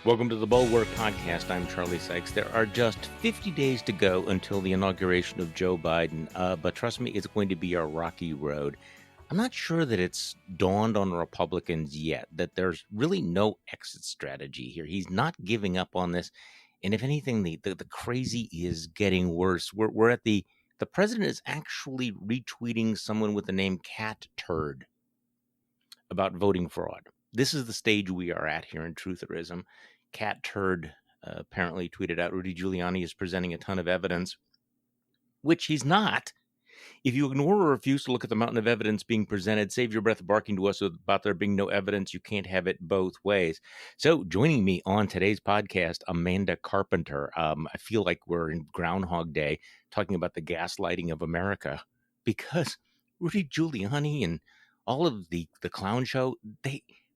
Welcome to the Bulwark Podcast. I'm Charlie Sykes. There are just 50 days to go until the inauguration of Joe Biden, but trust me, it's going to be a rocky road. I'm not sure that it's dawned on Republicans yet that there's really no exit strategy here. He's not giving up on this, and if anything, the crazy is getting worse. We're at the president is actually retweeting someone with the name Cat Turd about voting fraud. This is the stage we are at here in Trutherism. Cat Turd apparently tweeted out Rudy Giuliani is presenting a ton of evidence, which he's not. If you ignore or refuse to look at the mountain of evidence being presented, save your breath barking to us about there being no evidence. You can't have it both ways. So joining me on today's podcast, Amanda Carpenter. I feel like we're in Groundhog Day talking about the gaslighting of America because Rudy Giuliani and all of the clown show,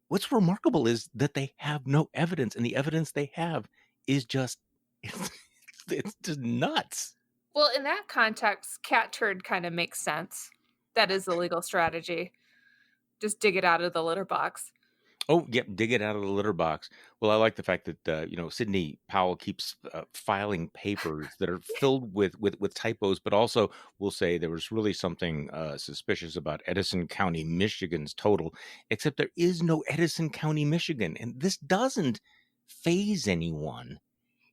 what's remarkable is that they have no evidence, and the evidence they have is just, it's just nuts. Well, in that context, Cat Turd kind of makes sense. That is the legal strategy. Just dig it out of the litter box. Oh, yep, dig it out of the litter box. Well, I like the fact that, Sidney Powell keeps filing papers that are filled with typos, but also will say there was really something suspicious about Edison County, Michigan's total, except there is no Edison County, Michigan. And this doesn't faze anyone.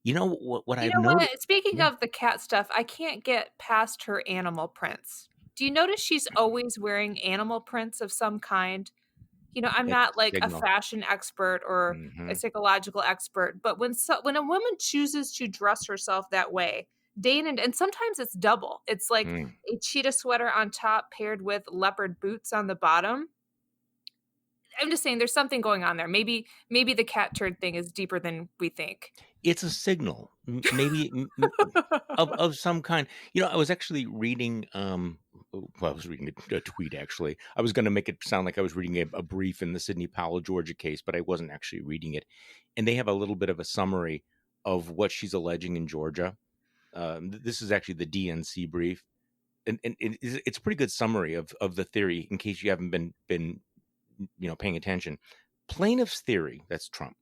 You know what I've noticed? Speaking of the cat stuff, I can't get past her animal prints. Do you notice she's always wearing animal prints of some kind? I'm not like a fashion expert or a psychological expert, but when a woman chooses to dress herself that way, day in and sometimes it's double. It's like a cheetah sweater on top paired with leopard boots on the bottom. I'm just saying there's something going on there. Maybe the Cat Turd thing is deeper than we think. It's a signal, maybe of some kind. I was actually reading. I was reading a tweet. Actually, I was going to make it sound like I was reading a brief in the Sidney Powell, Georgia case, but I wasn't actually reading it. And they have a little bit of a summary of what she's alleging in Georgia. This is actually the DNC brief, and it's a pretty good summary of the theory in case you haven't been paying attention. Plaintiff's theory, that's Trump,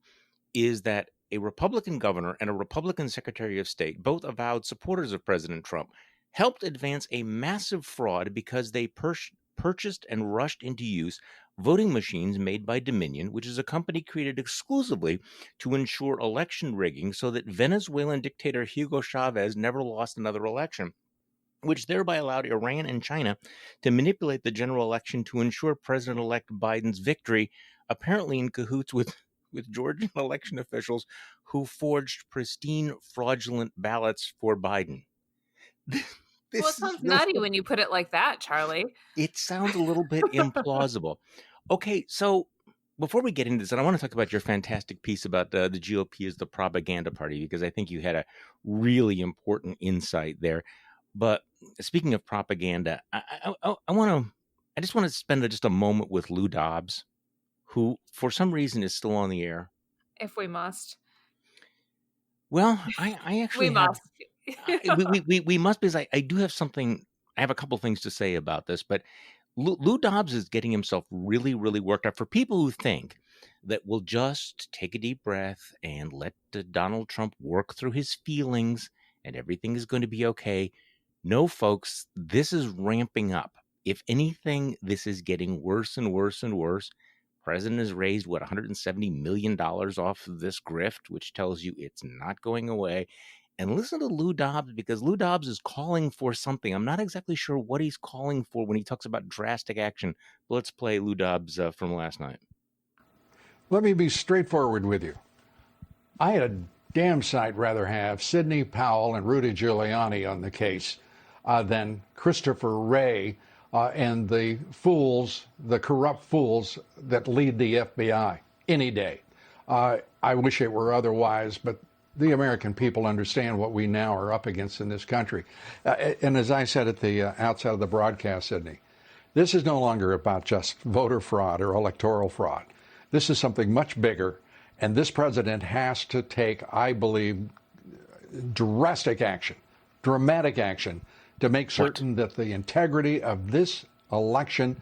is that a Republican governor and a Republican Secretary of State, both avowed supporters of President Trump, helped advance a massive fraud because they purchased and rushed into use voting machines made by Dominion, which is a company created exclusively to ensure election rigging so that Venezuelan dictator Hugo Chavez never lost another election, which thereby allowed Iran and China to manipulate the general election to ensure President-elect Biden's victory, apparently in cahoots with Georgian election officials who forged pristine, fraudulent ballots for Biden. It sounds nutty when you put it like that, Charlie. It sounds a little bit implausible. Okay, so before we get into this, and I want to talk about your fantastic piece about the GOP as the propaganda party, because I think you had a really important insight there. But speaking of propaganda, I just want to spend just a moment with Lou Dobbs, who for some reason is still on the air. If we must. Well, I actually must. we must, because I do have something. I have a couple things to say about this, but Lou Dobbs is getting himself really, really worked up. For people who think that we'll just take a deep breath and let Donald Trump work through his feelings and everything is going to be okay. No, folks, this is ramping up. If anything, this is getting worse and worse and worse. President has raised, $170 million off of this grift, which tells you it's not going away. And listen to Lou Dobbs, because Lou Dobbs is calling for something. I'm not exactly sure what he's calling for when he talks about drastic action. But let's play Lou Dobbs from last night. Let me be straightforward with you. I had a damn sight rather have Sidney Powell and Rudy Giuliani on the case than Christopher Wray and the corrupt fools that lead the FBI any day. I wish it were otherwise, but the American people understand what we now are up against in this country. And as I said at the outset of the broadcast, Sidney, this is no longer about just voter fraud or electoral fraud. This is something much bigger, and this president has to take, I believe, dramatic action to make certain that the integrity of this election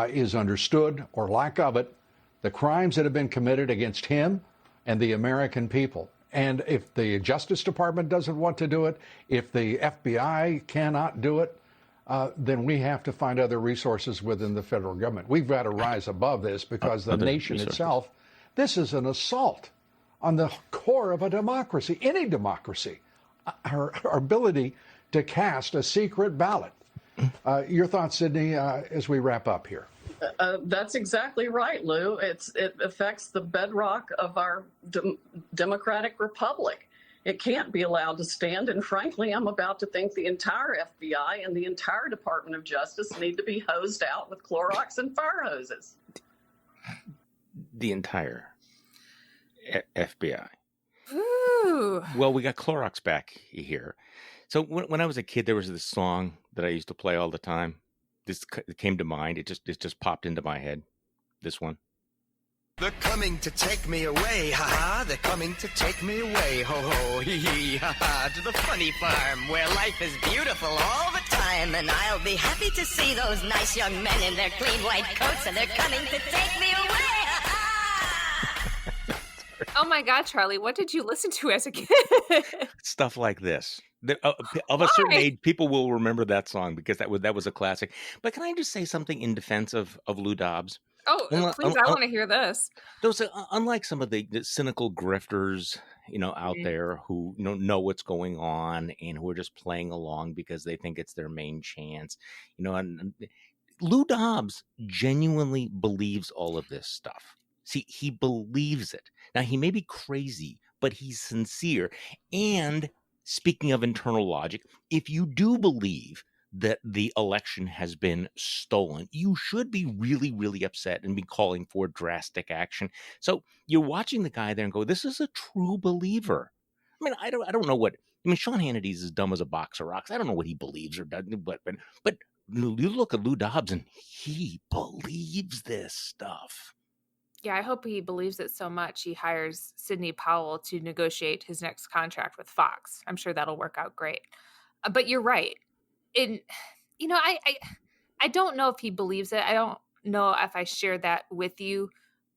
is understood, or lack of it. The crimes that have been committed against him and the American people. And if the Justice Department doesn't want to do it, if the FBI cannot do it, then we have to find other resources within the federal government. We've got to rise above this because the nation itself, this is an assault on the core of a democracy, any democracy, our ability to cast a secret ballot. Your thoughts, Sydney, as we wrap up here? That's exactly right, Lou. It affects the bedrock of our democratic republic. It can't be allowed to stand. And frankly, I'm about to think the entire FBI and the entire Department of Justice need to be hosed out with Clorox and fire hoses. The entire FBI. Ooh. Well, we got Clorox back here. So when I was a kid, there was this song that I used to play all the time. This came to mind. It just popped into my head. This one. They're coming to take me away, ha-ha. They're coming to take me away, ho-ho, hee-hee, ha-ha. To the funny farm where life is beautiful all the time. And I'll be happy to see those nice young men in their clean white coats. And they're coming to take me away, ha-ha. Oh my God, Charlie, what did you listen to as a kid? Stuff like this. Of a certain age, people will remember that song because that was a classic. But can I just say something in defense of Lou Dobbs? Oh, please, I want to hear this. Those, unlike some of the cynical grifters, out there who know what's going on and who are just playing along because they think it's their main chance, and Lou Dobbs genuinely believes all of this stuff. See, he believes it. Now, he may be crazy, but he's sincere. And speaking of internal logic, if you do believe that the election has been stolen, you should be really, really upset and be calling for drastic action. So you're watching the guy there and go, this is a true believer. I mean, I don't know what, Sean Hannity's as dumb as a box of rocks. I don't know what he believes or doesn't, but you look at Lou Dobbs and he believes this stuff. Yeah, I hope he believes it so much he hires Sidney Powell to negotiate his next contract with Fox. I'm sure that'll work out great. But you're right. I don't know if he believes it. I don't know if I share that with you.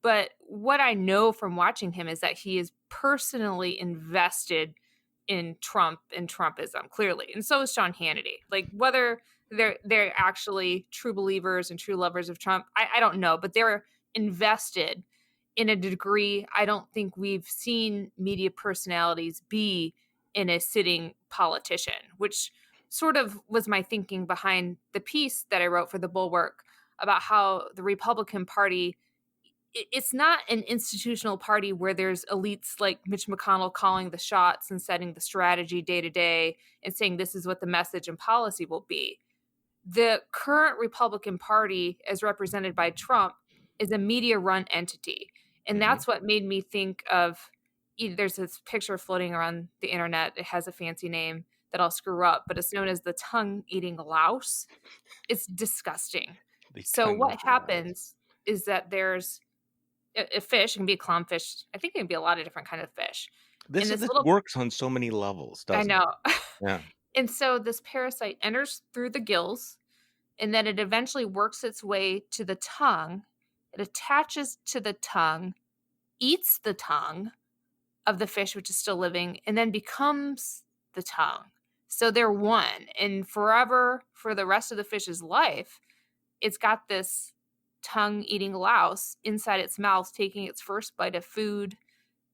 But what I know from watching him is that he is personally invested in Trump and Trumpism, clearly. And so is Sean Hannity. Like, whether they're actually true believers and true lovers of Trump, I don't know. But they're invested in a degree I don't think we've seen media personalities be in a sitting politician, which sort of was my thinking behind the piece that I wrote for the Bulwark about how the Republican Party, it's not an institutional party where there's elites like Mitch McConnell calling the shots and setting the strategy day to day and saying this is what the message and policy will be. The current Republican Party, as represented by Trump, is a media-run entity. And that's what made me think of, there's this picture floating around the internet. It has a fancy name that I'll screw up, but it's known as the tongue-eating louse. It's disgusting. So what happens is that there's a fish, it can be a clownfish. I think it can be a lot of different kind of fish. This works on so many levels, doesn't it? I know. Yeah. And so this parasite enters through the gills, and then it eventually works its way to the tongue. It attaches to the tongue, eats the tongue of the fish, which is still living, and then becomes the tongue. So they're one. And forever, for the rest of the fish's life, it's got this tongue-eating louse inside its mouth, taking its first bite of food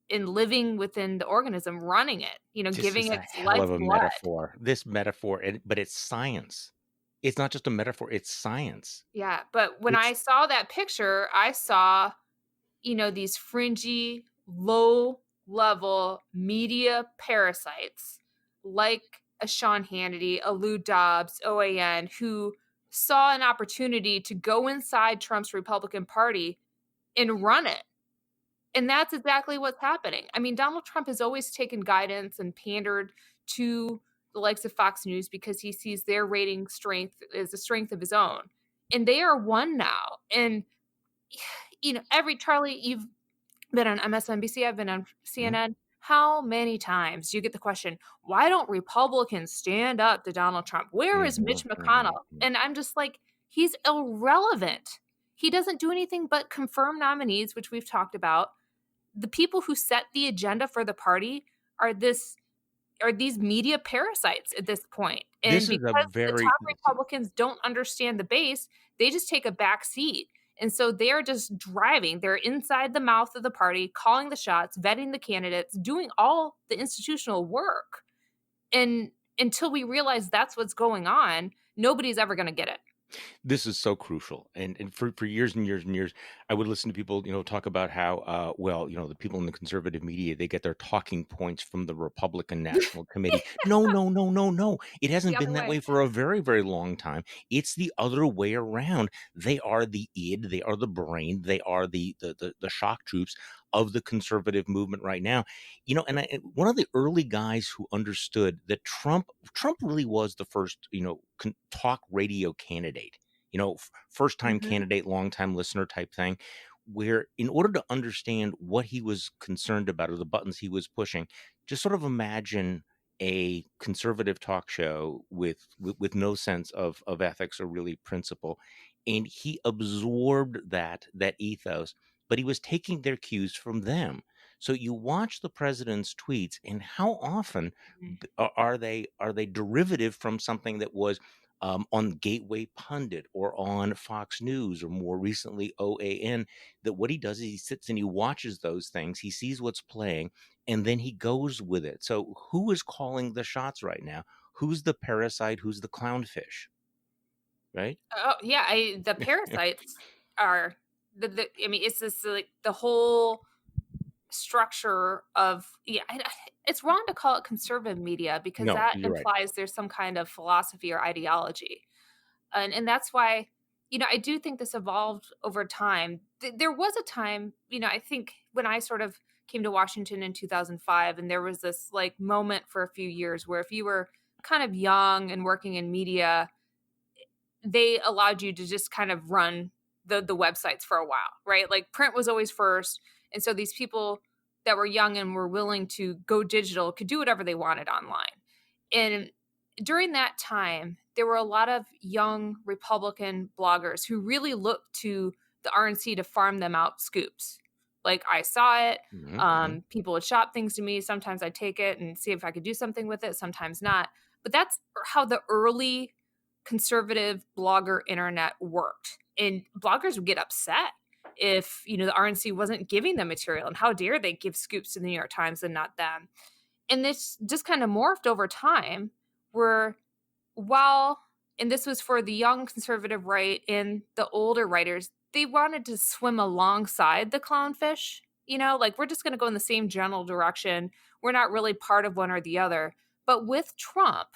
and living within the organism, running it, giving it life of a blood. metaphor. This metaphor, but it's science. It's not just a metaphor, it's science. Yeah, but when I saw that picture, I saw, these fringy, low-level media parasites like a Sean Hannity, a Lou Dobbs, OAN, who saw an opportunity to go inside Trump's Republican Party and run it. And that's exactly what's happening. I mean, Donald Trump has always taken guidance and pandered to the likes of Fox News because he sees their rating strength as a strength of his own. And they are one now. And, Charlie, you've been on MSNBC, I've been on CNN. How many times do you get the question, why don't Republicans stand up to Donald Trump? Where is Mitch McConnell? And I'm just like, he's irrelevant. He doesn't do anything but confirm nominees, which we've talked about. the people who set the agenda for the party are these media parasites at this point. And This is a because the very top Republicans don't understand the base, they just take a back seat. And so they're just driving. They're inside the mouth of the party, calling the shots, vetting the candidates, doing all the institutional work. And until we realize that's what's going on, nobody's ever going to get it. This is so crucial. And for years and years and years, I would listen to people, talk about how, the people in the conservative media, they get their talking points from the Republican National Committee. No, no, no, no, no. It hasn't been that way for a very, very long time. It's the other way around. They are the id, they are the brain, they are the shock troops of the conservative movement right now. And one of the early guys who understood that Trump really was the first, talk radio candidate, first time candidate, long time listener type thing, where in order to understand what he was concerned about or the buttons he was pushing, just sort of imagine a conservative talk show with no sense of ethics or really principle. And he absorbed that ethos, but he was taking their cues from them. So you watch the president's tweets, and how often are they derivative from something that was on Gateway Pundit or on Fox News or more recently OAN, that what he does is he sits and he watches those things, he sees what's playing, and then he goes with it. So who is calling the shots right now? Who's the parasite? Who's the clownfish? Right? Oh, yeah. The parasites are... it's this like the whole structure of it's wrong to call it conservative media because that implies there's some kind of philosophy or ideology, and that's why I do think this evolved over time. There was a time, I think when I sort of came to Washington in 2005, and there was this like moment for a few years where if you were kind of young and working in media, they allowed you to just kind of run the websites for a while, right? Like print was always first. And so these people that were young and were willing to go digital could do whatever they wanted online. And during that time, there were a lot of young Republican bloggers who really looked to the RNC to farm them out scoops. Like I saw it. People would shop things to me. Sometimes I'd take it and see if I could do something with it. Sometimes not. But that's how the early conservative blogger internet worked. And bloggers would get upset if, the RNC wasn't giving them material, and how dare they give scoops to the New York Times and not them. And this just kind of morphed over time where and this was for the young conservative right and the older writers, they wanted to swim alongside the clownfish, like we're just going to go in the same general direction. We're not really part of one or the other. But with Trump,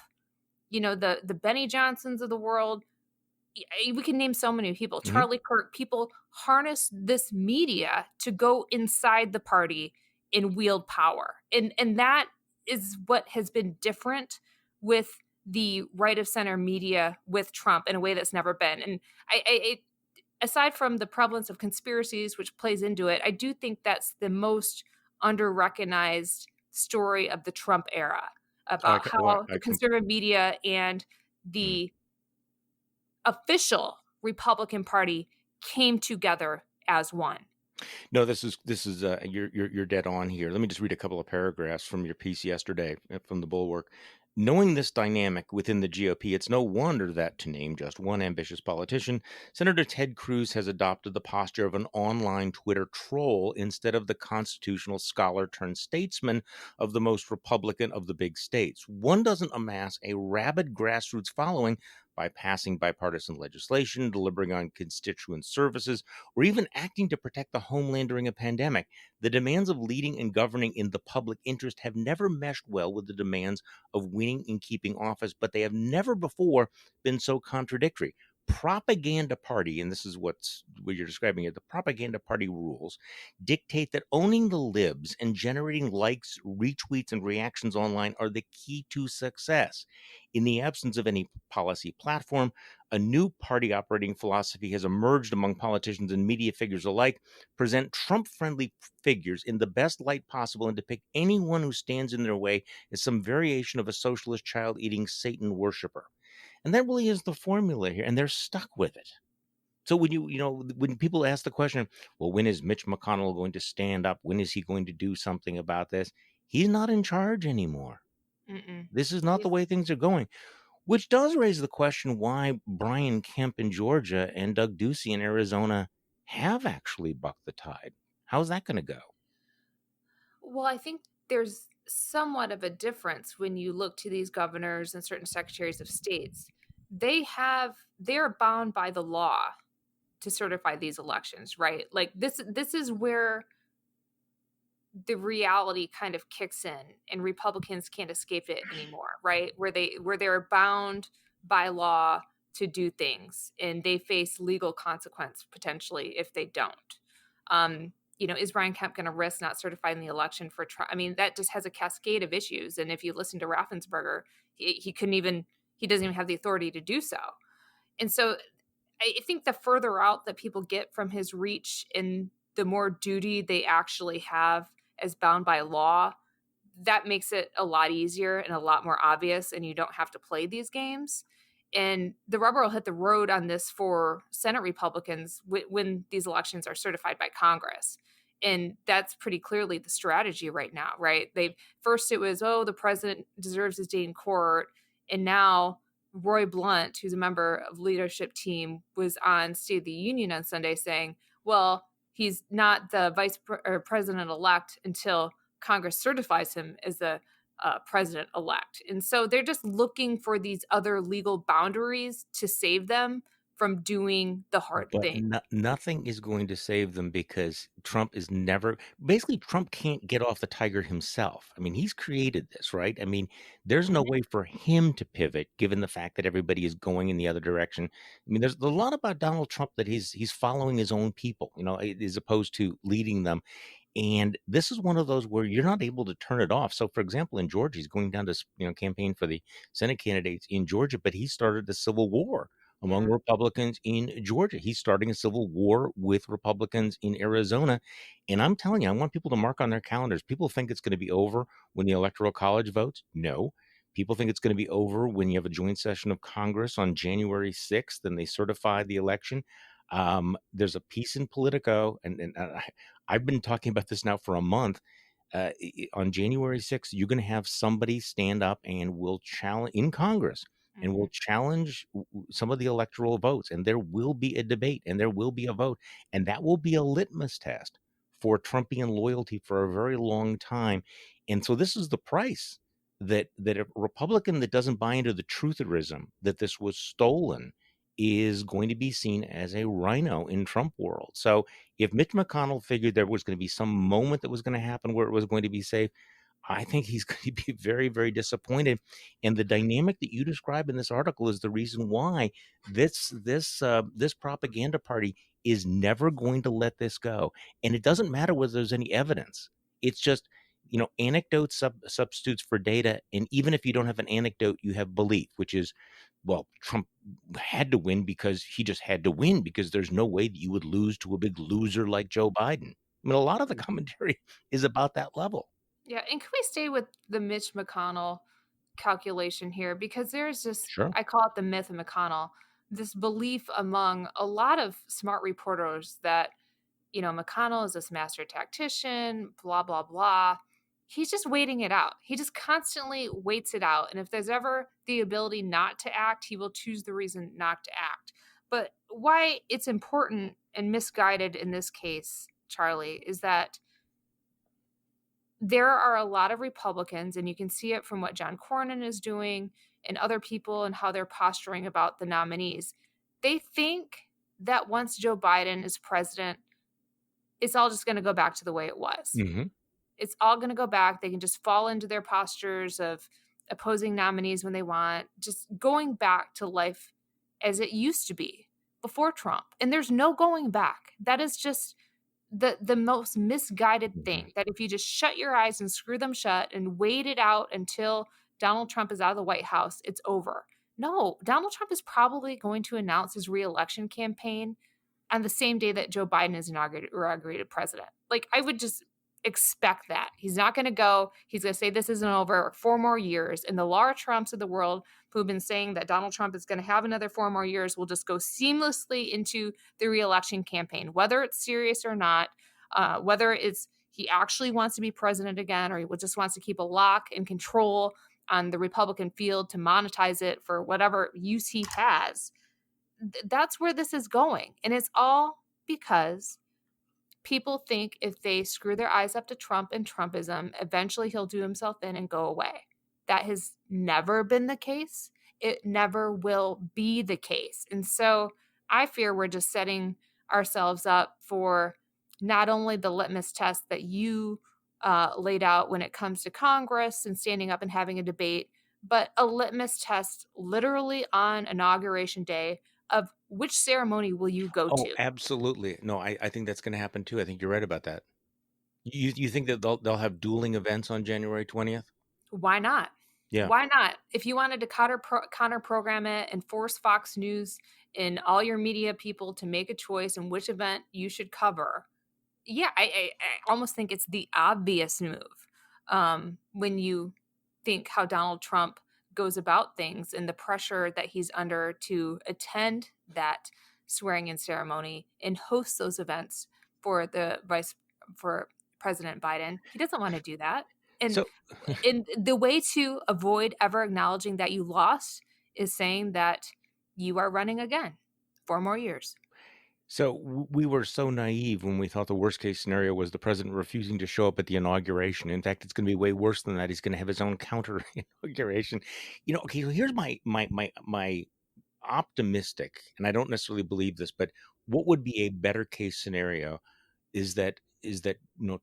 the Benny Johnsons of the world, we can name so many people, Charlie Kirk, people harness this media to go inside the party and wield power. And that is what has been different with the right of center media with Trump in a way that's never been. And I aside from the prevalence of conspiracies, which plays into it, I do think that's the most under-recognized story of the Trump era about how the conservative media and the official Republican Party came together as one. No, this is you're dead on here. Let me just read a couple of paragraphs from your piece yesterday from the Bulwark. Knowing this dynamic within the GOP, it's no wonder that, to name just one ambitious politician, Senator Ted Cruz has adopted the posture of an online Twitter troll instead of the constitutional scholar turned statesman of the most Republican of the big states. One doesn't amass a rabid grassroots following by passing bipartisan legislation, delivering on constituent services, or even acting to protect the homeland during a pandemic. The demands of leading and governing in the public interest have never meshed well with the demands of winning and keeping office, but they have never before been so contradictory. Propaganda party, and this is what you're describing here, the propaganda party rules dictate that owning the libs and generating likes, retweets, and reactions online are the key to success. In the absence of any policy platform, a new party operating philosophy has emerged among politicians and media figures alike: present Trump-friendly figures in the best light possible and depict anyone who stands in their way as some variation of a socialist child-eating Satan worshiper. And that really is the formula here, and they're stuck with it. So when people ask the question, well, when is Mitch McConnell going to stand up? When is he going to do something about this? He's not in charge anymore. Mm-mm. This is not the way things are going, which does raise the question why Brian Kemp in Georgia and Doug Ducey in Arizona have actually bucked the tide. How's that going to go? Well, I think there's somewhat of a difference when you look to these governors and certain secretaries of states. They're bound by the law to certify these elections, right? Like this is where the reality kind of kicks in and Republicans can't escape it anymore, right? Where they're bound by law to do things and they face legal consequence potentially if they don't. Is Brian Kemp going to risk not certifying the election for Trump? I mean, that just has a cascade of issues. And if you listen to Raffensperger, he doesn't even have the authority to do so. And so I think the further out that people get from his reach and the more duty they actually have as bound by law, that makes it a lot easier and a lot more obvious, and you don't have to play these games. And the rubber will hit the road on this for Senate Republicans when these elections are certified by Congress. And that's pretty clearly the strategy right now, right? First it was, the president deserves his day in court. And now Roy Blunt, who's a member of the leadership team, was on State of the Union on Sunday saying, well, he's not the president-elect until Congress certifies him as the president-elect. And so they're just looking for these other legal boundaries to save them from doing the hard thing. Nothing is going to save them because Trump can't get off the tiger himself. I mean, he's created this, right? I mean, there's no way for him to pivot given the fact that everybody is going in the other direction. I mean, there's a lot about Donald Trump that he's following his own people, as opposed to leading them. And this is one of those where you're not able to turn it off. So, for example, in Georgia, he's going down to campaign for the Senate candidates in Georgia, but he started a civil war among Republicans in Georgia. He's starting a civil war with Republicans in Arizona. And I'm telling you, I want people to mark on their calendars. People think it's going to be over when the Electoral College votes. No. People think it's going to be over when you have a joint session of Congress on January 6th and they certify the election. There's a piece in Politico, and I've been talking about this now for a month. On January 6th, you're going to have somebody stand up and will challenge in Congress and will challenge some of the electoral votes. And there will be a debate and there will be a vote. And that will be a litmus test for Trumpian loyalty for a very long time. And so this is the price that a Republican that doesn't buy into the trutherism that this was stolen is going to be seen as a rhino in Trump world. So if Mitch McConnell figured there was going to be some moment that was going to happen where it was going to be safe, I think he's going to be very, very disappointed. And the dynamic that you describe in this article is the reason why this propaganda party is never going to let this go. And it doesn't matter whether there's any evidence. It's just, anecdote substitutes for data. And even if you don't have an anecdote, you have belief, which is, well, Trump had to win because he just had to win because there's no way that you would lose to a big loser like Joe Biden. I mean, a lot of the commentary is about that level. Yeah, and can we stay with the Mitch McConnell calculation here? Because there's this, I call it the myth of McConnell, this belief among a lot of smart reporters that, McConnell is this master tactician, blah, blah, blah. He's just waiting it out. He just constantly waits it out. And if there's ever the ability not to act, he will choose the reason not to act. But why it's important and misguided in this case, Charlie, is that there are a lot of Republicans, and you can see it from what John Cornyn is doing and other people and how they're posturing about the nominees. They think that once Joe Biden is president, it's all just going to go back to the way it was. Mm-hmm. It's all going to go back. They can just fall into their postures of opposing nominees when they want, just going back to life as it used to be before Trump. And there's no going back. That is just the most misguided thing, that if you just shut your eyes and screw them shut and wait it out until Donald Trump is out of the White House, it's over. No, Donald Trump is probably going to announce his re-election campaign on the same day that Joe Biden is inaugurated president. Like, expect that. He's not going to go. He's going to say this isn't over 4 more years. And the Laura Trumps of the world who've been saying that Donald Trump is going to have another 4 more years will just go seamlessly into the reelection campaign, whether it's serious or not, whether it's he actually wants to be president again, or he just wants to keep a lock and control on the Republican field to monetize it for whatever use he has. That's where this is going. And it's all because people think if they screw their eyes up to Trump and Trumpism, eventually he'll do himself in and go away. That has never been the case. It never will be the case. And so I fear we're just setting ourselves up for not only the litmus test that you laid out when it comes to Congress and standing up and having a debate, but a litmus test literally on Inauguration Day of which ceremony will you go Oh, to? absolutely. No, I think that's going to happen too. I think you're right about that. You think that they'll have dueling events on January 20th? Why not? Yeah. Why not? If you wanted to counter program it and force Fox News and all your media people to make a choice in which event you should cover, yeah, I almost think it's the obvious move when you think how Donald Trump goes about things and the pressure that he's under to attend that swearing in ceremony and host those events for President Biden. He doesn't want to do that. And, and the way to avoid ever acknowledging that you lost is saying that you are running again 4 more years. So we were so naive when we thought the worst case scenario was the president refusing to show up at the inauguration. In fact, it's going to be way worse than that. He's going to have his own counter inauguration. Okay, so here's my optimistic, and I don't necessarily believe this, but what would be a better case scenario is that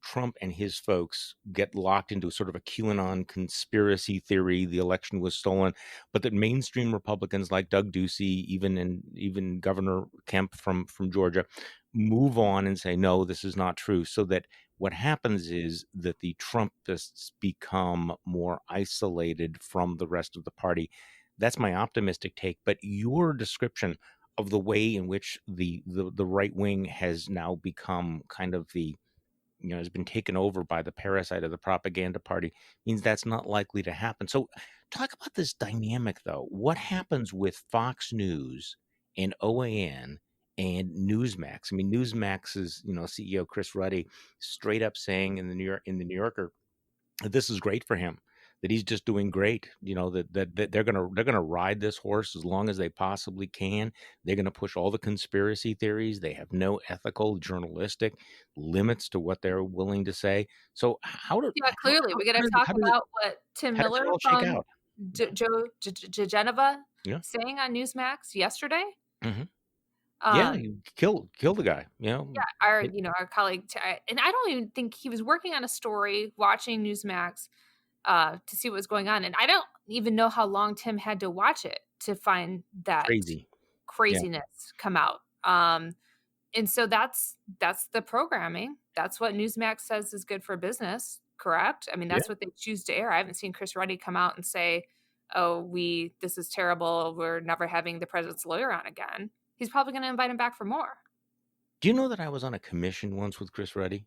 Trump and his folks get locked into sort of a QAnon conspiracy theory, the election was stolen, but that mainstream Republicans like Doug Ducey, even Governor Kemp from Georgia, move on and say, no, this is not true. So that what happens is that the Trumpists become more isolated from the rest of the party. That's my optimistic take. But your description of the way in which the right wing has now become kind of has been taken over by the parasite of the propaganda party means that's not likely to happen. So talk about this dynamic, though. What happens with Fox News and OAN and Newsmax? I mean, Newsmax's CEO Chris Ruddy straight up saying in the New Yorker that this is great for him, that he's just doing great, that they're gonna ride this horse as long as they possibly can. They're gonna push all the conspiracy theories. They have no ethical, journalistic limits to what they're willing to say. So clearly we got to talk about what Tim Miller from Geneva saying on Newsmax yesterday. Mm-hmm. He killed the guy. Yeah, our colleague, and I don't even think he was working on a story, watching Newsmax to see what was going on, and I don't even know how long Tim had to watch it to find that craziness come out. And so that's the programming. That's what Newsmax says is good for business, correct? I mean, that's what they choose to air. I haven't seen Chris Ruddy come out and say, "Oh, this is terrible. We're never having the president's lawyer on again." He's probably going to invite him back for more. Do you know that I was on a commission once with Chris Ruddy?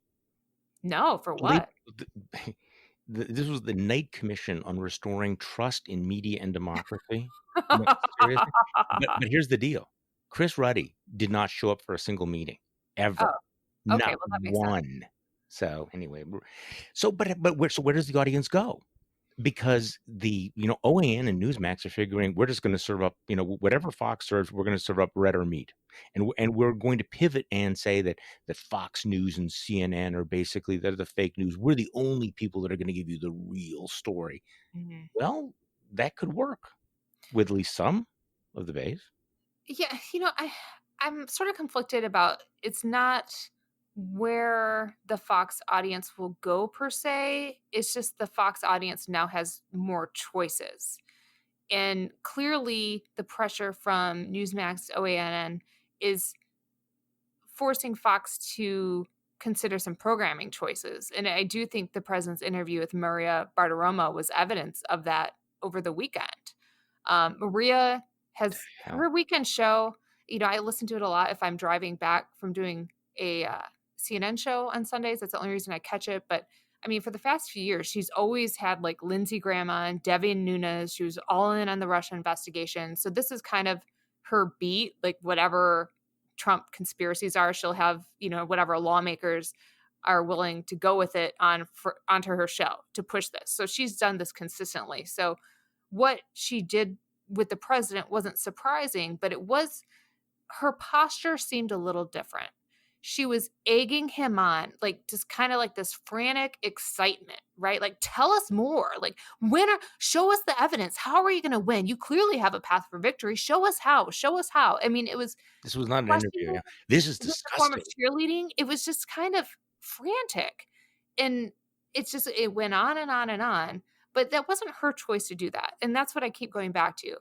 No, for what? This was the Knight Commission on Restoring Trust in Media and Democracy. No, seriously? But here's the deal. Chris Ruddy did not show up for a single meeting, ever. Oh, okay, not well, that makes one. sense. So anyway, where does the audience go? Because the OAN and Newsmax are figuring we're just going to serve up whatever Fox serves, we're going to serve up red or meat, and we're going to pivot and say that Fox News and CNN are basically they're the fake news. We're the only people that are going to give you the real story. Mm-hmm. Well, that could work with at least some of the base. Yeah, I'm sort of conflicted about it's not where the Fox audience will go per se. It's just the Fox audience now has more choices. And clearly the pressure from Newsmax, OAN is forcing Fox to consider some programming choices. And I do think the president's interview with Maria Bartiromo was evidence of that over the weekend. Maria has her weekend show. I listen to it a lot if I'm driving back from doing a CNN show on Sundays. That's the only reason I catch it. But I mean, for the past few years, she's always had like Lindsey Graham on, Devin Nunes. She was all in on the Russia investigation. So this is kind of her beat, like whatever Trump conspiracies are, she'll have, whatever lawmakers are willing to go with it onto her show to push this. So she's done this consistently. So what she did with the president wasn't surprising, but her posture seemed a little different. She was egging him on, like just kind of like this frantic excitement, right? Like, tell us more. Like, show us the evidence. How are you going to win? You clearly have a path for victory. Show us how. Show us how. I mean, this was not an interview. This is disgusting. A form of cheerleading. It was just kind of frantic, and it went on and on and on. But that wasn't her choice to do that, and that's what I keep going back to.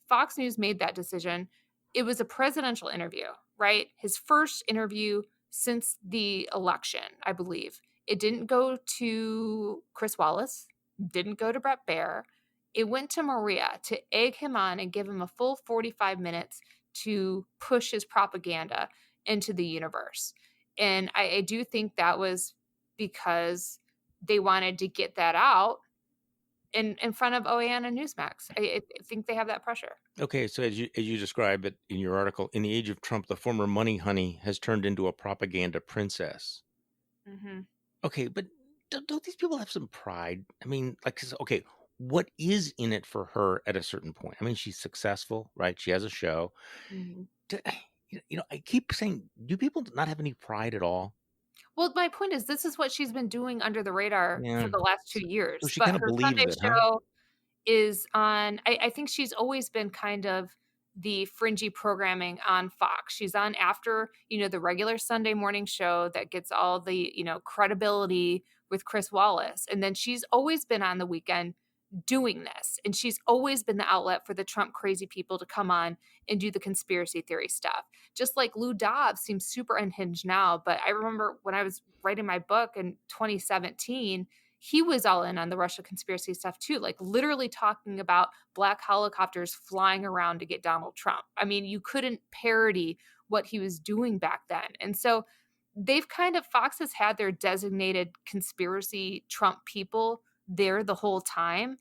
Fox News made that decision. It was a presidential interview, right? His first interview since the election, I believe. It didn't go to Chris Wallace, didn't go to Brett Baer. It went to Maria to egg him on and give him a full 45 minutes to push his propaganda into the universe. And I do think that was because they wanted to get that out in front of OAN and Newsmax. I think they have that pressure. Okay, so as you describe it in your article, in the age of Trump, the former money honey has turned into a propaganda princess. Mm-hmm. Okay, but don't these people have some pride? I mean, like, okay, what is in it for her at a certain point? I mean, she's successful, right? She has a show. Mm-hmm. I keep saying, do people not have any pride at all? Well, my point is, this is what she's been doing under the radar for the last 2 years. So she kind of believes Sunday it, show is on. I think she's always been kind of the fringy programming on Fox. She's on after, the regular Sunday morning show that gets all the, credibility with Chris Wallace. And then she's always been on the weekend doing this. And she's always been the outlet for the Trump crazy people to come on and do the conspiracy theory stuff. Just like Lou Dobbs seems super unhinged now. But I remember when I was writing my book in 2017, he was all in on the Russia conspiracy stuff too, like literally talking about black helicopters flying around to get Donald Trump. I mean, you couldn't parody what he was doing back then. And so Fox has had their designated conspiracy Trump people there the whole time.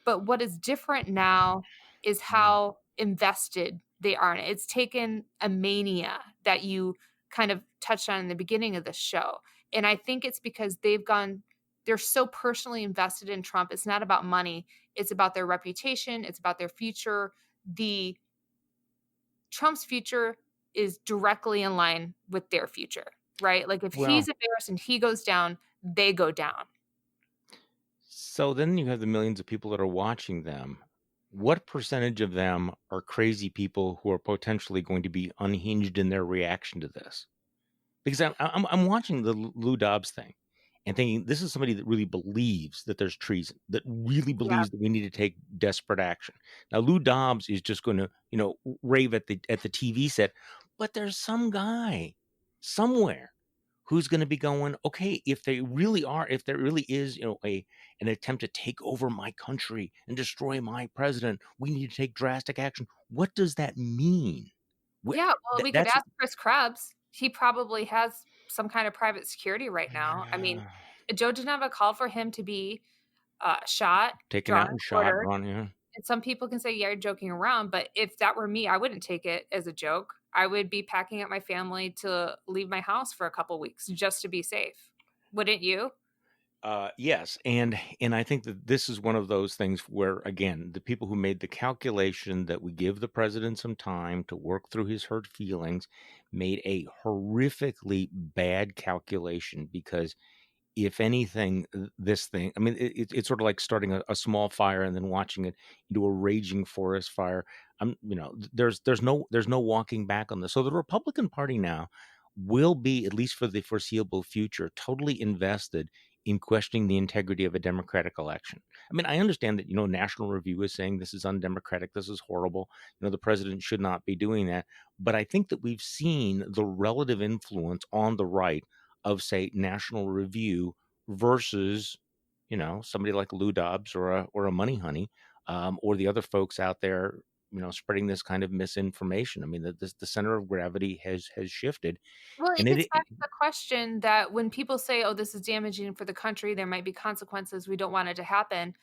But what is different now is how invested they are in it. It's taken a mania that you kind of touched on in the beginning of the show. And I think it's because they're so personally invested in Trump. It's not about money. It's about their reputation. It's about their future. Trump's future is directly in line with their future, right? Like if he's embarrassed and he goes down, they go down. So then you have the millions of people that are watching them. What percentage of them are crazy people who are potentially going to be unhinged in their reaction to this? Because I'm watching the Lou Dobbs thing and thinking this is somebody that really believes that there's treason, that really believes that we need to take desperate action. Now, Lou Dobbs is just going to, rave at the TV set, but there's some guy somewhere who's going to be going, okay, if there really is, an attempt to take over my country and destroy my president, we need to take drastic action. What does that mean? We could ask Chris Krebs. He probably has some kind of private security right now. I mean, Joe Geneva called for him to be shot, taken out and shot. And some people can say, yeah, you're joking around. But if that were me, I wouldn't take it as a joke. I would be packing up my family to leave my house for a couple weeks just to be safe. Wouldn't you? Yes. And I think that this is one of those things where, again, the people who made the calculation that we give the president some time to work through his hurt feelings made a horrifically bad calculation, because if anything, this thing, I mean, it's sort of like starting a small fire and then watching it into a raging forest fire. There's no walking back on this. So the Republican Party now will be, at least for the foreseeable future, totally invested in questioning the integrity of a democratic election. I mean, I understand that, National Review is saying this is undemocratic, this is horrible, the president should not be doing that. But I think that we've seen the relative influence on the right of, say, National Review versus, somebody like Lou Dobbs or a Money Honey, or the other folks out there spreading this kind of misinformation. I mean, the center of gravity has shifted. Well, it And gets back to the question that when people say, oh, this is damaging for the country, there might be consequences, we don't want it to happen.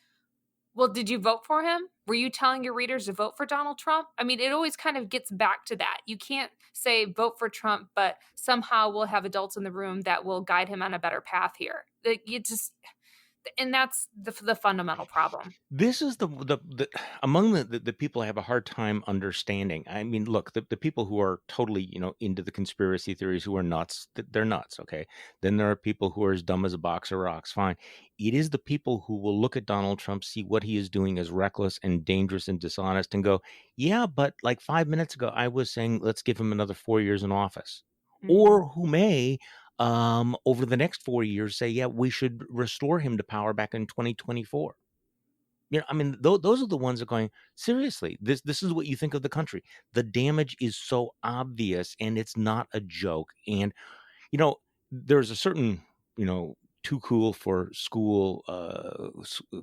Well, did you vote for him? Were you telling your readers to vote for Donald Trump? I mean, it always kind of gets back to that. You can't say vote for Trump, but somehow we'll have adults in the room that will guide him on a better path here. And that's the fundamental problem. This is the among the people I have a hard time understanding. I mean, look, the people who are totally, into the conspiracy theories, who are nuts, they're nuts. Okay. Then there are people who are as dumb as a box of rocks. Fine. It is the people who will look at Donald Trump, see what he is doing as reckless and dangerous and dishonest, and go, yeah, but like 5 minutes ago, I was saying, let's give him another 4 years in office. Or who may, over the next 4 years, say, yeah, we should restore him to power back in 2024. I mean, those are the ones that are going, seriously, this is what you think of the country. The damage is so obvious, and it's not a joke. And, there's a certain, too cool for school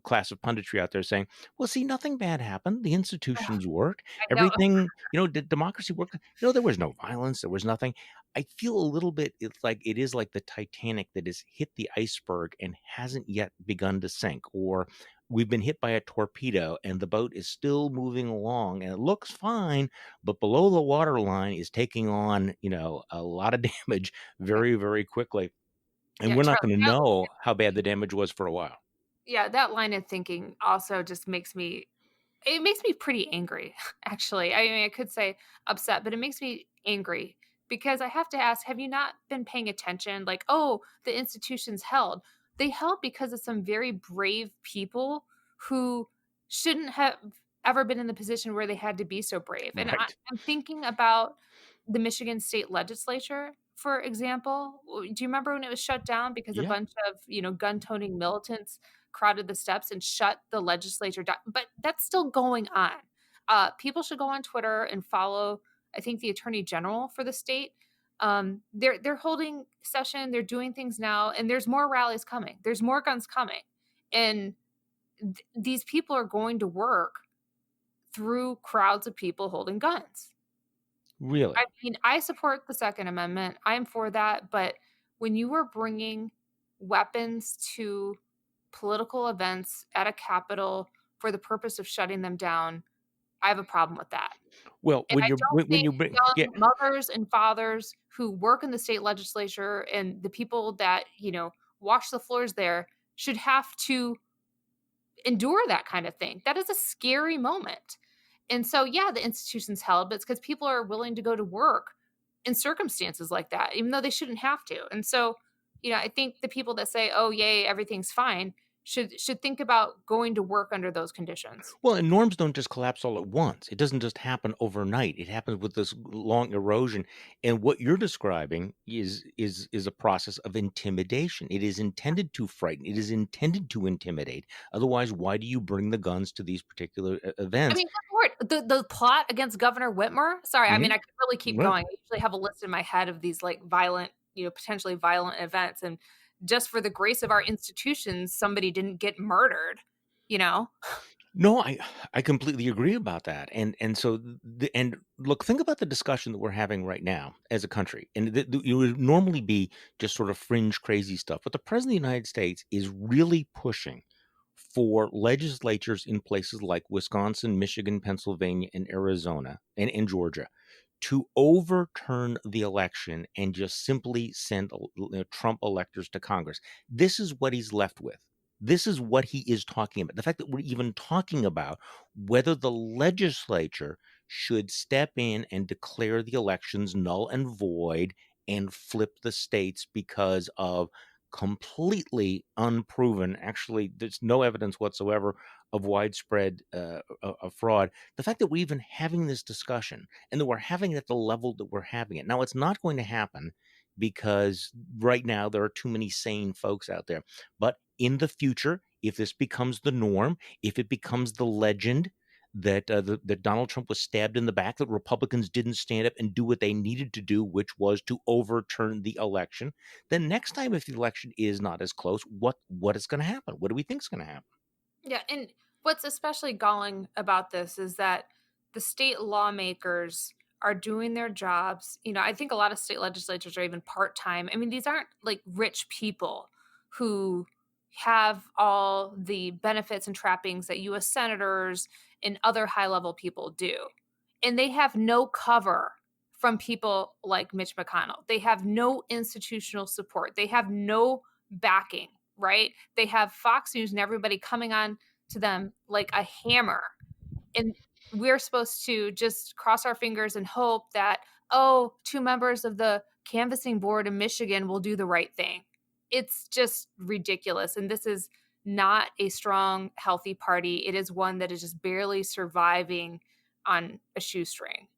class of punditry out there saying, well, see, nothing bad happened. The institutions worked. Everything, democracy worked. There was no violence. There was nothing. I feel a little bit, it's like it is like the Titanic that has hit the iceberg and hasn't yet begun to sink, or we've been hit by a torpedo and the boat is still moving along and it looks fine, but below the waterline is taking on, a lot of damage very, very quickly. And we're not going to know how bad the damage was for a while. Yeah, that line of thinking also just makes me pretty angry, actually. I mean, I could say upset, but it makes me angry because I have to ask, have you not been paying attention? Like, oh, the institutions held. They held because of some very brave people who shouldn't have ever been in the position where they had to be so brave. And Right. I'm thinking about the Michigan State Legislature, for example. Do you remember when it was shut down because a bunch of, gun-toting militants crowded the steps and shut the legislature down? But that's still going on. People should go on Twitter and follow, I think, the Attorney General for the state. They're holding session. They're doing things now, and there's more rallies coming. There's more guns coming, and these people are going to work through crowds of people holding guns. Really? I mean, I support the Second Amendment. I'm for that. But when you are bringing weapons to political events at a Capitol for the purpose of shutting them down, I have a problem with that. Well, and when you bring young mothers and fathers who work in the state legislature and the people that, wash the floors there should have to endure that kind of thing. That is a scary moment. And so, yeah, the institutions held, but it's because people are willing to go to work in circumstances like that, even though they shouldn't have to. And so, I think the people that say, oh, yay, everything's fine, should think about going to work under those conditions. Well, and norms don't just collapse all at once. It doesn't just happen overnight. It happens with this long erosion. And what you're describing is a process of intimidation. It is intended to frighten. It is intended to intimidate. Otherwise, why do you bring the guns to these particular events? I mean, the plot against Governor Whitmer. Sorry, I mean, I could really keep going. I usually have a list in my head of these like violent, potentially violent events, and just for the grace of our institutions, somebody didn't get murdered, No, I completely agree about that. And so, and look, think about the discussion that we're having right now as a country. And it would normally be just sort of fringe crazy stuff. But the President of the United States is really pushing for legislatures in places like Wisconsin, Michigan, Pennsylvania, and Arizona, and Georgia to overturn the election and just simply send Trump electors to Congress. This is what he's left with. This is what he is talking about. The fact that we're even talking about whether the legislature should step in and declare the elections null and void and flip the states because of completely unproven, actually, there's no evidence whatsoever of widespread of fraud. The fact that we're even having this discussion and that we're having it at the level that we're having it. Now, it's not going to happen because right now there are too many sane folks out there. But in the future, if this becomes the norm, if it becomes the legend that that Donald Trump was stabbed in the back, that Republicans didn't stand up and do what they needed to do, which was to overturn the election, then next time, if the election is not as close, what is going to happen? What do we think is going to happen? Yeah, and what's especially galling about this is that the state lawmakers are doing their jobs. I think a lot of state legislatures are even part-time. I mean, these aren't like rich people who have all the benefits and trappings that U.S. senators and other high-level people do. And they have no cover from people like Mitch McConnell. They have no institutional support. They have no backing, right? They have Fox News and everybody coming on to them like a hammer. And we're supposed to just cross our fingers and hope that, 2 members of the canvassing board in Michigan will do the right thing. It's just ridiculous. And this is not a strong, healthy party. It is one that is just barely surviving on a shoestring.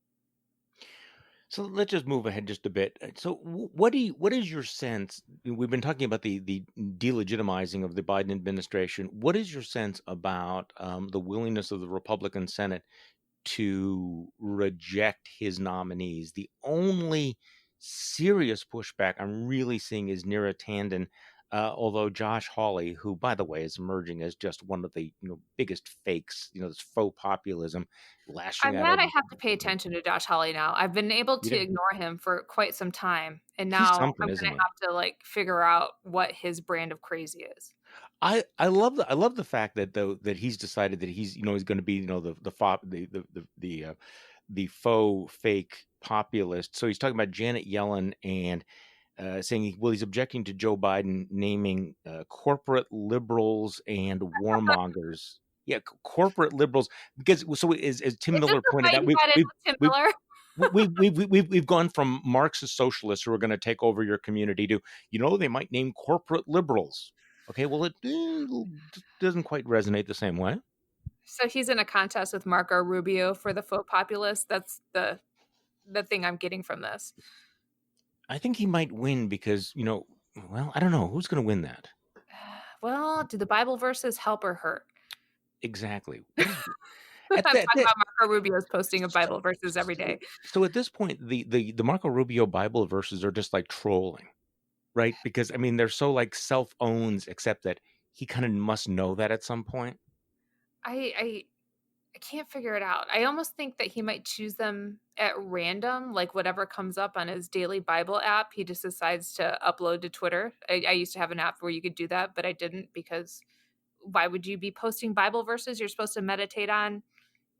So let's just move ahead just a bit. So what is your sense? We've been talking about the delegitimizing of the Biden administration. What is your sense about the willingness of the Republican Senate to reject his nominees? The only serious pushback I'm really seeing is Neera Tanden, although Josh Hawley, who, by the way, is emerging as just one of the biggest fakes, this faux populism, lashing I'm out. glad I have to pay attention to Josh Hawley now. I've been able to ignore him for quite some time, and now I'm going to have to figure out what his brand of crazy is. I love the fact that that he's decided that he's he's going to be the faux fake populist. So he's talking about Janet Yellen and saying he's objecting to Joe Biden naming corporate liberals and warmongers. Yeah, corporate liberals, because as Tim Miller pointed out, we've gone from Marxist socialists who are going to take over your community to they might name corporate liberals. Okay, well, it doesn't quite resonate the same way. So he's in a contest with Marco Rubio for the faux populist. That's the thing I'm getting from this. I think he might win because, well, I don't know. Who's going to win that? Well, do the Bible verses help or hurt? Exactly. I'm talking about Marco Rubio's posting of Bible verses every day. So at this point, the Marco Rubio Bible verses are just like trolling, right? Because, I mean, they're so self-owns, except that he kind of must know that at some point. I can't figure it out. I almost think that he might choose them at random, like whatever comes up on his daily Bible app, he just decides to upload to Twitter. I used to have an app where you could do that, but I didn't, because why would you be posting Bible verses you're supposed to meditate on,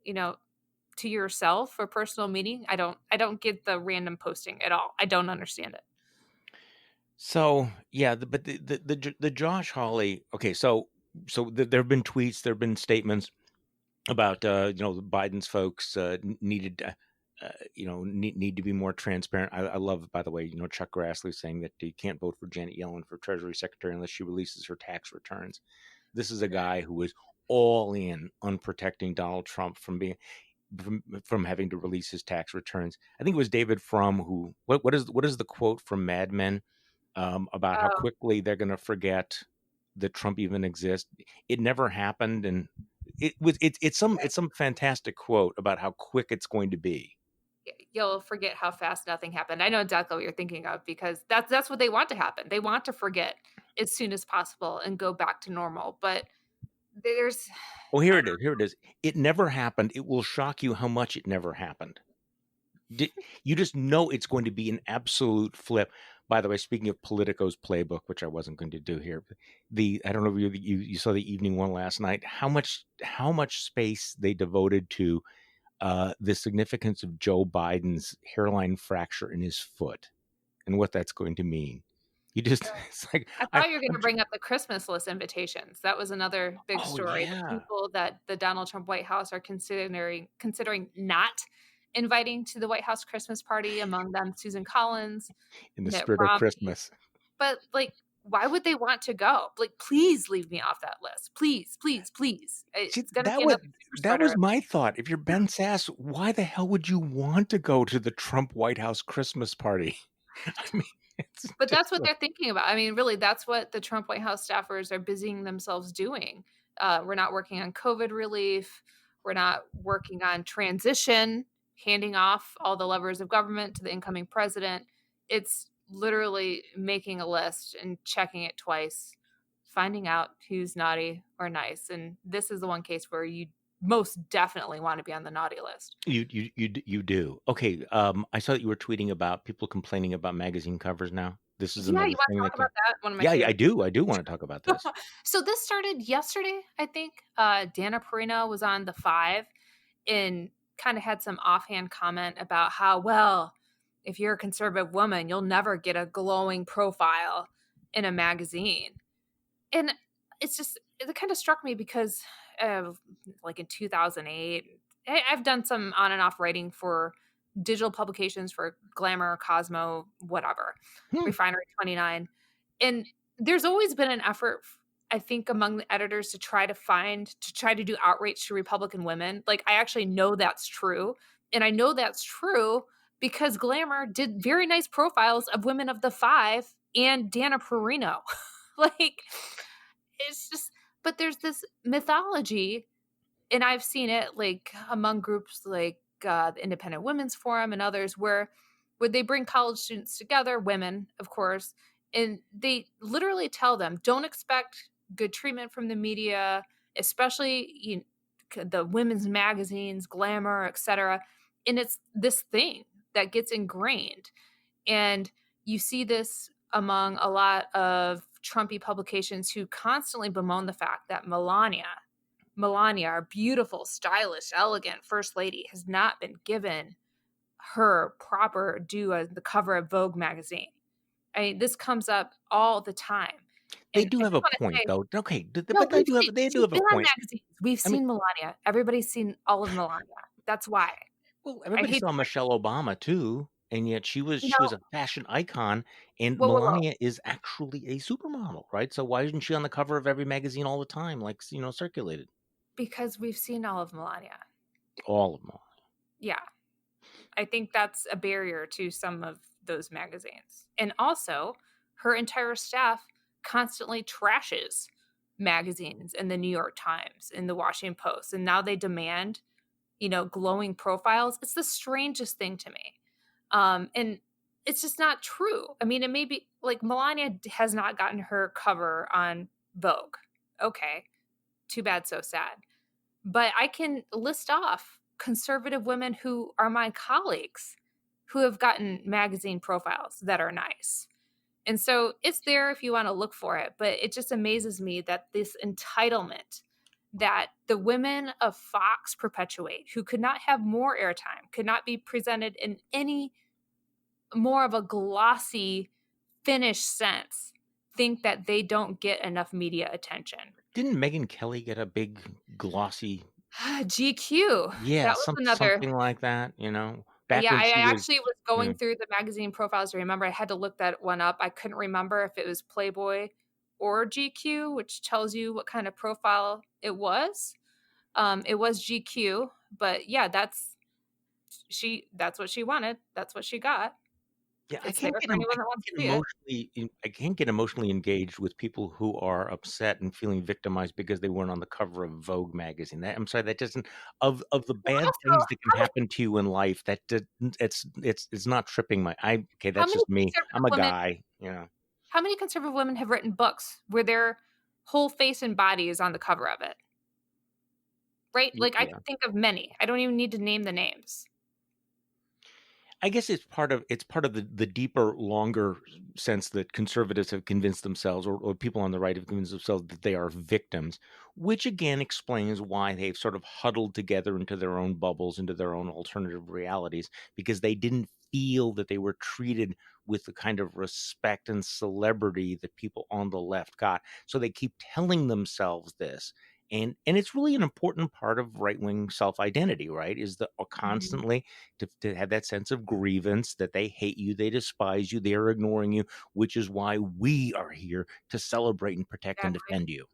to yourself for personal meaning? I don't get the random posting at all. I don't understand it. So, yeah, but the Josh Hawley, okay, so there have been tweets, there have been statements about Biden's folks need to be more transparent. I love, by the way, Chuck Grassley saying that you can't vote for Janet Yellen for Treasury Secretary unless she releases her tax returns. This is a guy who is all in on protecting Donald Trump from having to release his tax returns. I think it was David Frum who what is the quote from Mad Men about how quickly they're going to forget that Trump even exists. It never happened, and it's some fantastic quote about how quick it's going to be. You'll forget how fast nothing happened. I know exactly what you're thinking of, because that's what they want to happen. They want to forget as soon as possible and go back to normal. But there's here it is. It never happened. It will shock you how much it never happened. You just know it's going to be an absolute flip. By the way, speaking of Politico's playbook, which I wasn't going to do here, I don't know if you saw the evening one last night. How much space they devoted to the significance of Joe Biden's hairline fracture in his foot and what that's going to mean. It's like, I thought you were going to bring up the Christmas list invitations. That was another big story. Yeah. The people that the Donald Trump White House are considering not inviting to the White House Christmas party, among them Susan Collins. In the spirit of Christmas. But why would they want to go? Please leave me off that list. Please, please, please. That was my thought. If you're Ben Sass, why the hell would you want to go to the Trump White House Christmas party? I mean, but that's what they're thinking about. I mean, really, that's what the Trump White House staffers are busying themselves doing. We're not working on COVID relief. We're not working on transition, handing off all the levers of government to the incoming president. It's literally making a list and checking it twice, finding out who's naughty or nice. And this is the one case where you most definitely want to be on the naughty list. You do. Okay. I saw that you were tweeting about people complaining about magazine covers now. This is another you want thing to that talk about that? One of my Yeah, favorite. I do want to talk about this. So this started yesterday, I think. Dana Perino was on The Five and kind of had some offhand comment about how, well, if you're a conservative woman, you'll never get a glowing profile in a magazine. And it's just, it kind of struck me because like in 2008, I've done some on and off writing for digital publications for Glamour, Cosmo, whatever, Refinery 29. And there's always been an effort, I think, among the editors to try to do outreach to Republican women. Like, I actually know that's true. And I know that's true because Glamour did very nice profiles of women of The Five and Dana Perino. Like, it's just, but there's this mythology, and I've seen it like among groups like the Independent Women's Forum and others where they bring college students together, women, of course, and they literally tell them, don't expect good treatment from the media, especially the women's magazines, Glamour, etc. And it's this thing that gets ingrained. And you see this among a lot of Trumpy publications who constantly bemoan the fact that Melania, our beautiful, stylish, elegant first lady, has not been given her proper due as the cover of Vogue magazine. I mean, this comes up all the time. They do have a point, though. Okay, but they do have a point. Magazines. We've seen Melania. Everybody's seen all of Melania. That's why. Well, everybody saw Michelle Obama too, and yet she was a fashion icon, and Melania is actually a supermodel, right? So why isn't she on the cover of every magazine all the time, like circulated? Because we've seen all of Melania. All of Melania. Yeah. I think that's a barrier to some of those magazines. And also, her entire staff constantly trashes magazines and the New York Times and the Washington Post. And now they demand, glowing profiles. It's the strangest thing to me. And it's just not true. I mean, it may be like Melania has not gotten her cover on Vogue. Okay. Too bad, so sad. But I can list off conservative women who are my colleagues who have gotten magazine profiles that are nice. And so it's there if you want to look for it. But it just amazes me that this entitlement that the women of Fox perpetuate, who could not have more airtime, could not be presented in any more of a glossy, finished sense, think that they don't get enough media attention. Didn't Megyn Kelly get a big glossy GQ? Yeah, that was something like that, I actually was going through the magazine profiles. I remember I had to look that one up. I couldn't remember if it was Playboy or GQ, which tells you what kind of profile it was. It was GQ, but yeah, that's what she wanted. That's what she got. Yeah, I can't get emotionally engaged with people who are upset and feeling victimized because they weren't on the cover of Vogue magazine. I'm sorry, that doesn't of the bad things that can happen to you in life. That it's not tripping my. That's just me. I'm a guy. How many conservative women have written books where their whole face and body is on the cover of it? Right? Like I can think of many. I don't even need to name the names. I guess it's part of the deeper, longer sense that conservatives have convinced themselves, or people on the right have convinced themselves that they are victims, which again explains why they've sort of huddled together into their own bubbles, into their own alternative realities, because they didn't feel that they were treated with the kind of respect and celebrity that people on the left got. So they keep telling themselves this. And it's really an important part of right-wing self-identity, right? Is the constantly to have that sense of grievance, that they hate you, they despise you, they are ignoring you, which is why we are here to celebrate and protect and defend you.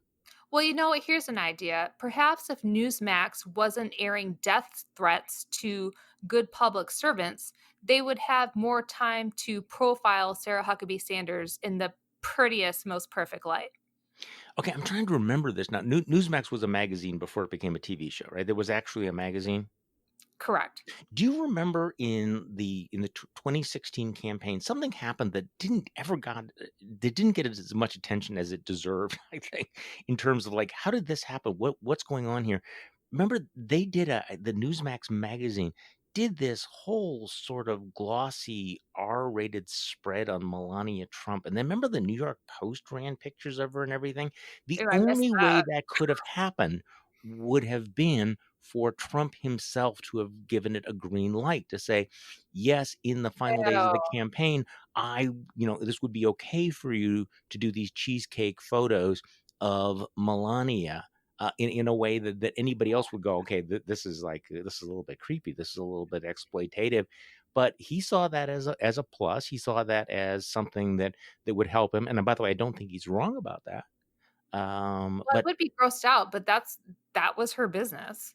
Well, here's an idea. Perhaps if Newsmax wasn't airing death threats to good public servants, they would have more time to profile Sarah Huckabee Sanders in the prettiest, most perfect light. Okay, I'm trying to remember this now. Newsmax was a magazine before it became a TV show, right? There was actually a magazine. Correct. Do you remember in the 2016 campaign, something happened that didn't get as much attention as it deserved, I think, in terms of like, how did this happen? What's going on here? remember they did the Newsmax magazine did this whole sort of glossy R-rated spread on Melania Trump. And then remember the New York Post ran pictures of her and everything? The Ew, I missed only way that. that could have happened would have been for Trump himself to have given it a green light to say, yes, in the final days of the campaign, this would be okay for you to do these cheesecake photos of Melania. In a way that anybody else would go, okay, this is a little bit creepy. This is a little bit exploitative. But he saw that as a plus. He saw that as something that would help him. And by the way, I don't think he's wrong about that. Well, I would be grossed out, but that was her business.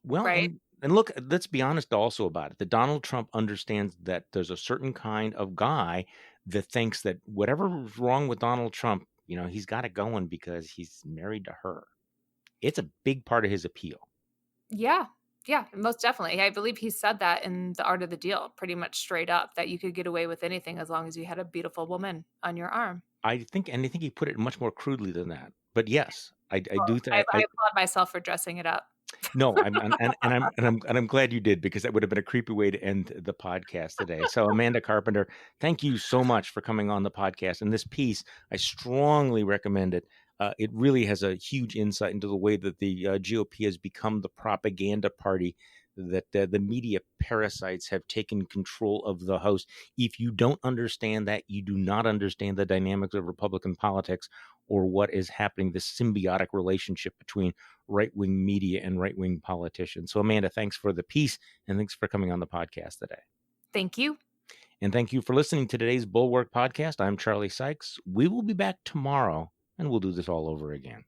Well, right? And look, let's be honest also about it. That Donald Trump understands that there's a certain kind of guy that thinks that whatever's wrong with Donald Trump, he's got it going because he's married to her. It's a big part of his appeal. Yeah, most definitely. I believe he said that in The Art of the Deal, pretty much straight up, that you could get away with anything as long as you had a beautiful woman on your arm. I think he put it much more crudely than that. But yes, I do think I applaud myself for dressing it up. No, I'm glad you did, because that would have been a creepy way to end the podcast today. So Amanda Carpenter, thank you so much for coming on the podcast. And this piece, I strongly recommend it. It really has a huge insight into the way that the GOP has become the propaganda party, that the media parasites have taken control of the House. If you don't understand that, you do not understand the dynamics of Republican politics or what is happening, this symbiotic relationship between right-wing media and right-wing politicians. So Amanda, thanks for the piece, and thanks for coming on the podcast today. Thank you. And thank you for listening to today's Bulwark Podcast. I'm Charlie Sykes. We will be back tomorrow, and we'll do this all over again.